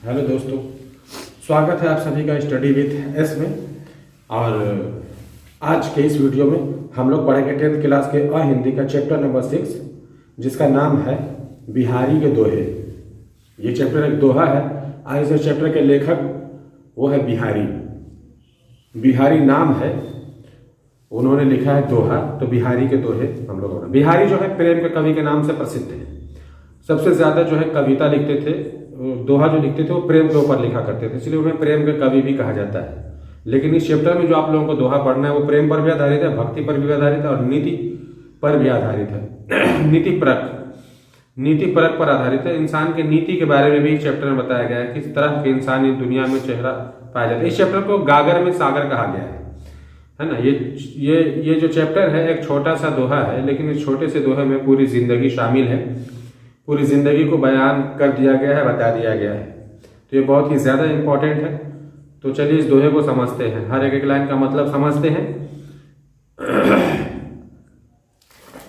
Hello दोस्तों, स्वागत है आप सभी का स्टडी विथ एस में। और आज के इस वीडियो में हम लोग पढ़ेंगे 10th क्लास के हिंदी का चैप्टर नंबर 6, जिसका नाम है बिहारी के दोहे। ये चैप्टर एक दोहा है। आज इस चैप्टर के लेखक वो है बिहारी नाम है, उन्होंने लिखा है दोहा। तो बिहारी के दोहे हम लोग। बिहारी जो है प्रेम के कवि के नाम से प्रसिद्ध है। सबसे ज्यादा जो है कविता लिखते थे, दोहा जो लिखते थे वो प्रेम के ऊपर लिखा करते थे, इसलिए उन्हें प्रेम के कवि भी कहा जाता है। लेकिन इस चैप्टर में जो आप लोगों को दोहा पढ़ना है वो प्रेम पर भी आधारित है, भक्ति पर भी आधारित है और नीति पर भी आधारित है। नीति परक पर आधारित है। इंसान के नीति के बारे में भी इस चैप्टर में बताया गया है, किस तरह के इंसान इस दुनिया में चेहरा पाया जाता है। इस चैप्टर को गागर में सागर कहा गया है ना। ये जो चैप्टर है एक छोटा सा दोहा है, लेकिन इस छोटे से दोहे में पूरी जिंदगी शामिल है। पूरी जिंदगी को बयान कर दिया गया है, बता दिया गया है। तो ये बहुत ही ज्यादा इंपॉर्टेंट है। तो चलिए इस दोहे को समझते हैं, हर एक लाइन का मतलब समझते हैं।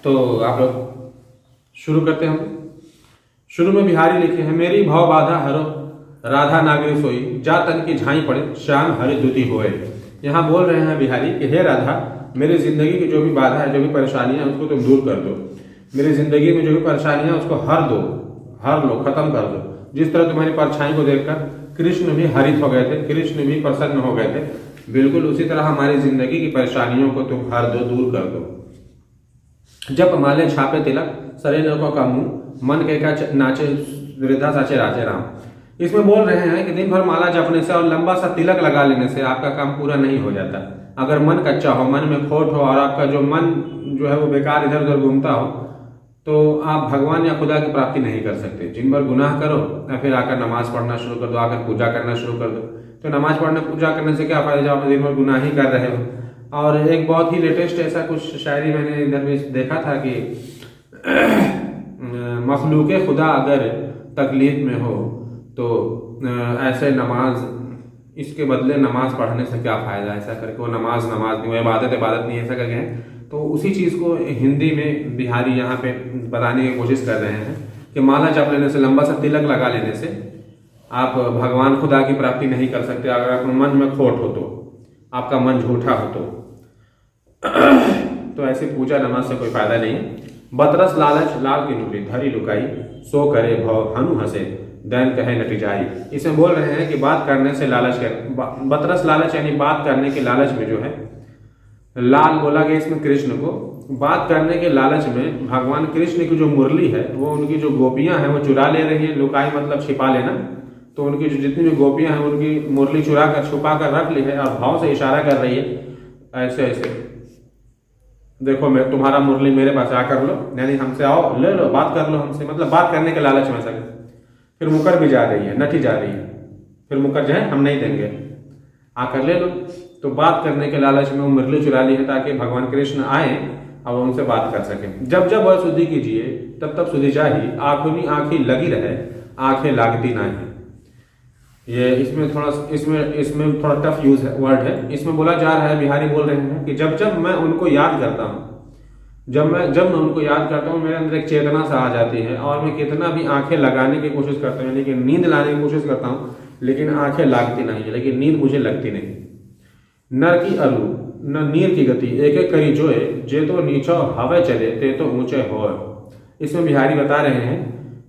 तो आप लोग शुरू करते हैं। शुरू में बिहारी लिखे हैं, मेरी भव बाधा हरो राधा नागरी सोई, जा तन की झाई पड़े श्याम हरि द्युति होए। यहाँ बोल रहे हैं बिहारी कि हे राधा, मेरी जिंदगी की जो भी बाधा है, जो भी परेशानियां है, उसको तुम दूर कर दो। मेरी जिंदगी में जो भी परेशानियां उसको हर लो, खत्म कर दो। जिस तरह तुम्हारी परछाई को देखकर कृष्ण भी हरित हो गए थे, कृष्ण भी प्रसन्न हो गए थे, बिल्कुल उसी तरह हमारी जिंदगी की परेशानियों को तुम हर दो, दूर कर दो। जब माले छापे तिलक सरे लोगों का मुंह, मन के का नाचे वृद्धा साचे राजे राम। इसमें बोल रहे हैं कि दिन भर माला जपने से और लंबा सा तिलक लगा लेने से आपका काम पूरा नहीं हो जाता। अगर मन कच्चा हो, मन में खोट हो और आपका जो मन जो है वो बेकार इधर उधर घूमता हो, तो आप भगवान या खुदा की प्राप्ति नहीं कर सकते। दिन भर गुनाह करो या फिर आकर नमाज पढ़ना शुरू कर दो, आकर पूजा करना शुरू कर दो। तो नमाज पढ़ने पूजा करने से क्या फायदा जब आप दिन भर गुनाह ही कर रहे हो। और एक बहुत ही लेटेस्ट ऐसा कुछ शायरी मैंने इधर भी देखा था कि मखलूक खुदा अगर तकलीफ में हो तो ऐसे नमाज, इसके बदले नमाज पढ़ने से क्या फायदा, ऐसा करके वो नमाज नहीं, वो इबादत नहीं, ऐसा करके है। तो उसी चीज को हिंदी में बिहारी यहाँ पे बताने की कोशिश कर रहे हैं कि माला जप लेने से, लंबा सा तिलक लगा लेने से आप भगवान खुदा की प्राप्ति नहीं कर सकते। अगर आपके मन में खोट हो तो, आपका मन झूठा हो तो ऐसे पूजा नमाज से कोई फायदा नहीं। बतरस लालच लाल की नूरी धरी लुकाई, सो करे भव हनु हंसे दैन कहे नटी जाई। इसमें बोल रहे हैं कि बात करने से लालच कर, बतरस लालच यानी बात करने के लालच में जो है, लाल बोला गया इसमें कृष्ण को। बात करने के लालच में भगवान कृष्ण की जो मुरली है, वो उनकी जो गोपियां हैं वो चुरा ले रही है। लुकाई मतलब छिपा लेना। तो उनकी जो जितनी भी गोपियां हैं उनकी मुरली चुरा कर छुपा कर रख ली है और भाव से इशारा कर रही है ऐसे ऐसे, देखो मैं तुम्हारा मुरली मेरे पास आकर लो, यानी हमसे आओ, ले लो, बात कर लो हमसे, मतलब बात करने के लालच में सके। फिर मुकर भी जा रही है, नठी जा रही है, फिर मुकर जो है हम नहीं देंगे, आकर ले लो। तो बात करने के लालच में वो मुरली चुरा ली है ताकि भगवान कृष्ण आए और उनसे बात कर सके। जब जब वह सुधी कीजिए तब तब सुधी जाही, आंखों में आंखें लगी रहे आंखें लागती नहीं। ये इसमें थोड़ा टफ यूज है, वर्ड है। इसमें बोला जा रहा है, बिहारी बोल रहे हैं कि जब जब मैं उनको याद करता हूँ, जब मैं उनको याद करता हूँ, मेरे अंदर एक चेतना सा आ जाती है और मैं कितना भी आंखें लगाने की कोशिश करता हूँ, लेकिन नींद लाने की कोशिश करता हूँ, लेकिन आंखें लागती नहीं है, लेकिन नींद मुझे लगती नहीं। नर की अलू न नीर की गति, एक एक करी जोए, जे तो नीचो हवे चले ते तो ऊंचे हो। इसमें बिहारी बता रहे हैं,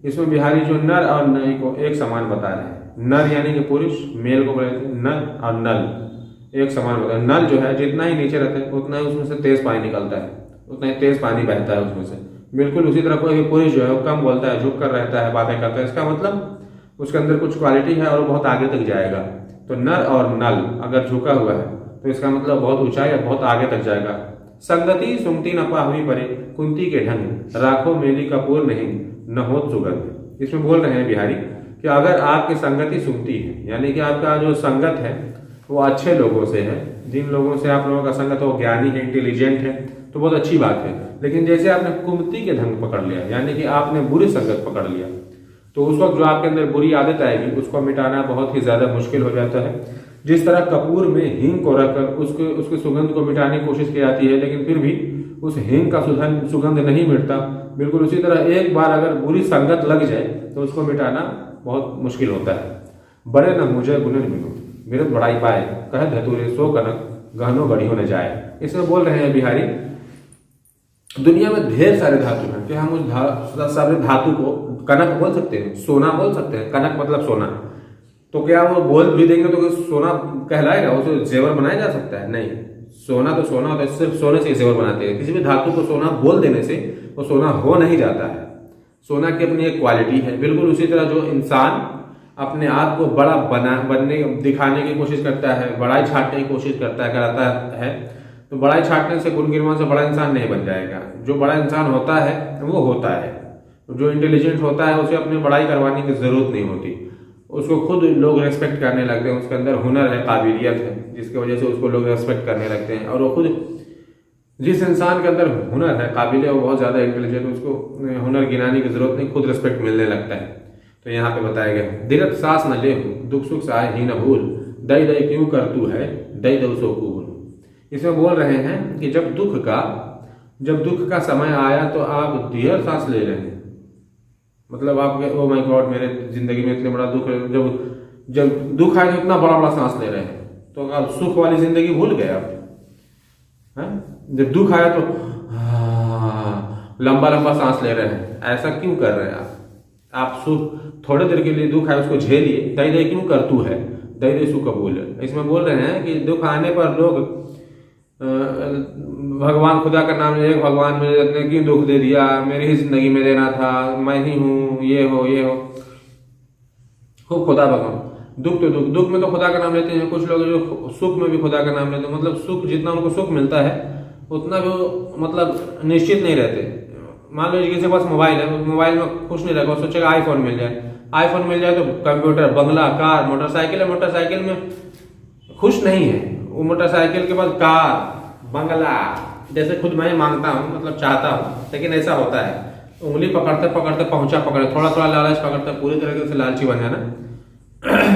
इसमें बिहारी जो नर और नई को एक समान बता रहे हैं। नर यानी कि पुरुष, मेल को बोलते हैं नर, और नल एक समान बता रहे हैं। नल जो है जितना ही नीचे रहता है उतना ही उसमें से तेज पानी निकलता है, उतना ही तेज पानी बहता है उसमें से। बिल्कुल उसी तरह कोई पुरुष जो है वो कम बोलता है, झुक कर रहता है, बातें करता है, इसका मतलब उसके अंदर कुछ क्वालिटी है और बहुत आगे तक जाएगा। तो नर और नल अगर झुका हुआ है तो इसका मतलब बहुत ऊंचाई और बहुत आगे तक जाएगा। संगति सुमती न पाहुई परे, कुंती के ढंग राखो मेली कपूर नहीं न हो सुगंध। इसमें बोल रहे हैं बिहारी कि अगर आपकी संगति सुमती है, यानी कि आपका जो संगत है वो अच्छे लोगों से है, जिन लोगों से आप लोगों का संगत हो ज्ञानी है, इंटेलिजेंट है, तो बहुत अच्छी बात है। लेकिन जैसे आपने कुंती के ढंग पकड़ लिया, यानी कि आपने बुरी संगत पकड़ लिया, तो उस वक्त जो आपके अंदर बुरी आदत आएगी उसको मिटाना बहुत ही ज्यादा मुश्किल हो जाता है। जिस तरह कपूर में हींग को रखकर उसके सुगंध को मिटाने की कोशिश की जाती है, लेकिन फिर भी उस हींग का सुगंध नहीं मिटता, बिल्कुल उसी तरह एक बार अगर बुरी संगत लग जाए तो उसको मिटाना बहुत मुश्किल होता है। बड़े न मुझे गुणन मिलो, बिरत बड़ाई पाए, कह धतूरे सो कनक, गहनो गढ़ियो न जाए। इसमें बोल रहे हैं बिहारी, दुनिया में ढेर सारे धातु हैं कि हम उस सारे धातु को कनक बोल सकते हैं, सोना बोल सकते हैं। कनक मतलब सोना, तो क्या वो बोल भी देंगे तो सोना कहलाएगा? उसे जेवर बनाया जा सकता है? नहीं, सोना तो सोना होता है, सिर्फ सोने से जेवर बनाते हैं। किसी भी धातु को सोना बोल देने से वो सोना हो नहीं जाता है। सोना की अपनी एक क्वालिटी है। बिल्कुल उसी तरह जो इंसान अपने आप को बड़ा बनने दिखाने की कोशिश करता है, बड़ाई छाटने की कोशिश कराता है, तो बड़ाई छाटने से गुण गिरवान से बड़ा इंसान नहीं बन जाएगा। जो बड़ा इंसान होता है वो होता है। जो इंटेलिजेंट होता है उसे अपनी बड़ाई करवाने की जरूरत नहीं होती, उसको खुद लोग रेस्पेक्ट करने लगते हैं। उसके अंदर हुनर है, काबिलियत है, जिसकी वजह से उसको लोग रेस्पेक्ट करने लगते हैं। और वो खुद, जिस इंसान के अंदर हुनर है, काबिल है, वो बहुत ज़्यादा इंटेलिजेंट, उसको हुनर गिनाने की जरूरत नहीं, खुद रेस्पेक्ट मिलने लगता है। तो यहाँ पे बताया गया, दिरत सास न ले, दुख सुख साय ही न भूल, दई दई क्यों कर तू है, दई दो सो कूल। इसमें बोल रहे हैं कि जब दुख का समय आया तो आप धीर सांस ले रहे हैं। मतलब आपके, ओ माय गॉड, मेरे जिंदगी में इतने बड़ा दुख है, जब दुख आए तो इतना बड़ा बड़ा सांस ले रहे हैं, तो आप सुख वाली जिंदगी भूल गए आप। जब दुख आया तो लंबा लंबा सांस ले रहे हैं, ऐसा क्यों कर रहे हैं आप सुख थोड़े देर के लिए दुख है उसको झेलिए, दई दई क्यों कर तू है, दई दई सुख कबूल है। इसमें बोल रहे हैं कि दुख आने पर लोग भगवान, खुदा का नाम ले, भगवान ने क्यों दुख दे दिया, मेरी ही जिंदगी में देना था, मैं ही हूँ, ये हो खूब खुदा भगवान। दुख में तो खुदा का नाम लेते हैं। कुछ लोग जो सुख में भी खुदा का नाम लेते हैं, मतलब सुख, जितना उनको सुख मिलता है उतना भी मतलब निश्चित नहीं रहते। मान लो किसी के पास मोबाइल है, उस मोबाइल में खुश नहीं रहेगा, सोचेगा आईफोन मिल जाए, आईफोन मिल जाए तो कंप्यूटर, बंगला, कार, मोटरसाइकिल है, मोटरसाइकिल में खुश नहीं है। वो मोटरसाइकिल के बाद कार, बंगला, जैसे खुद मैं मांगता हूँ, मतलब चाहता हूँ, लेकिन ऐसा होता है उंगली पकड़ते पकड़ते पहुंचा पकड़े, थोड़ा थोड़ा लालच पकड़ते, पूरी तरीके से लालची बन जाना।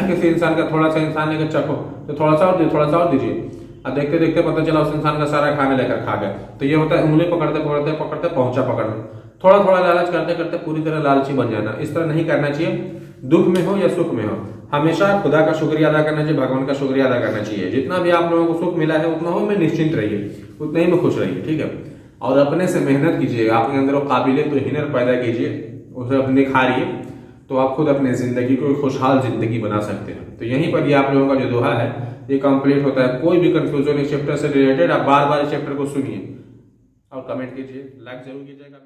किसी इंसान का थोड़ा सा इंसान लेकर चखो तो थोड़ा सा और दीजिए, थोड़ा सा और दीजिए, और देखते देखते पता चला उस इंसान का सारा खाने लेकर खा गया। तो ये होता है उंगली पकड़ते पकड़ते पकड़ते पहुंचा पकड़ना, थोड़ा थोड़ा लालच करते करते पूरी तरह लालची बन जाना। इस तरह नहीं करना चाहिए। दुख में हो या सुख में हो, हमेशा खुदा का शुक्रिया अदा करना चाहिए, भगवान का शुक्रिया अदा करना चाहिए। जितना भी आप लोगों को सुख मिला है उतना ही में निश्चिंत रहिए, उतना ही में खुश रहिए, ठीक है। और अपने से मेहनत कीजिए, आपके अंदर वो काबिलियत तो हिनर पैदा कीजिए, उसे अपने निखारिए, तो आप खुद अपनी जिंदगी को खुशहाल जिंदगी बना सकते हैं। तो यहीं पर ये आप लोगों का जो दोहा है ये कंप्लीट होता है। कोई भी कंफ्यूजन इस चैप्टर से रिलेटेड आप बार बार इस चैप्टर को सुनिए और कमेंट कीजिए, लाइक जरूर कीजिएगा।